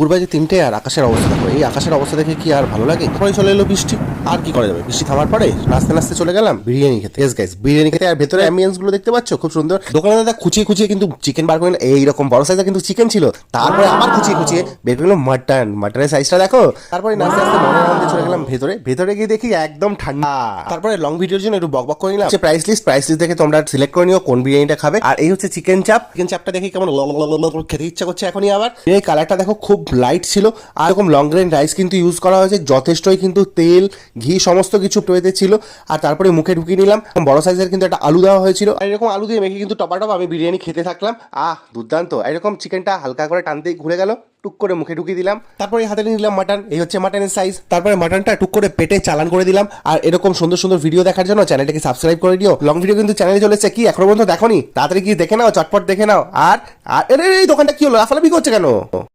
পূর্বাজে 3টে আর আকাশের অবস্থা দেখো। এই আকাশের অবস্থা দেখে কি আর ভালো লাগে? পরে চলে এলো বৃষ্টি, আর কি করা যাবে? বৃষ্টি থামার পরে নাচতে নাচতে চলে গেলাম বিরিয়ানি খেতে। ইয়েস গাইস, বিরিয়ানি খেতে। আর ভেতরে অ্যাম্বিয়েন্স গুলো দেখতে পাচ্ছ, খুব সুন্দর। দোকানে দাদা খুঁচিয়ে খুঁচিয়ে কিন্তু চিকেন বার করে, এইরকম বড় সাইজের কিন্তু চিকেন ছিল। তারপরে আবার খুঁচিয়ে খুঁচিয়ে বের করলো মাটন। মাটনের সাইজটা দেখো। তারপরে নাচতে নাচতে মনের আনন্দে চলে গেলাম ভেতরে। ভেতরে গিয়ে দেখি একদম ঠান্ডা। তারপরে লং ভিডিওর জন্য একটু বক বক করে নিলাম। প্রাইস লিস্ট দেখে তোমরা সিলেক্ট করে নিও কোন বিরিয়ানিটা খাবে। আর এই হচ্ছে চিকেন চাপ। চিকেন চাপটা দেখে কেমন খেতে ইচ্ছা করছে এখনই আবার। এই কালারটা দেখো খুব লাইট ছিল। আর এরকম লং গ্রেন রাইস কিন্তু ইউজ করা হয়েছে, যথেষ্টই কিন্তু তেল ঘি সমস্ত কিছু পেতে ছিল। আর তারপরে মুখে ঢুকিয়ে নিলাম। বড় সাইজের কিন্তু একটা আলু দেওয়া হয়েছিল। আর এরকম আলু দিয়ে মেখে কিন্তু টপাটপ আমি বিরিয়ানি খেতে থাকলাম। দুর্দান্ত। এরকম চিকেনটা হালকা করে টানতেই ঘুরে গেল, টুক করে মুখে ঢুকিয়ে দিলাম। তারপরে হাতে নিলাম মাটন। এই হচ্ছে মাটনের সাইজ। তারপরে মাটনটা টুক করে পেটে চালান করে দিলাম। আর এরকম সুন্দর সুন্দর ভিডিও দেখার জন্য চ্যানেলটাকে সাবস্ক্রাইব করে দিও। লং ভিডিও কিন্তু চ্যানেলে চলেছে, কি এখনো পর্যন্ত দেখোনি? তাড়াতাড়ি কি দেখে নাও, চটপট দেখে নাও। আর এই দোকানটা কি হলো, লাফালাফি করছে কেন?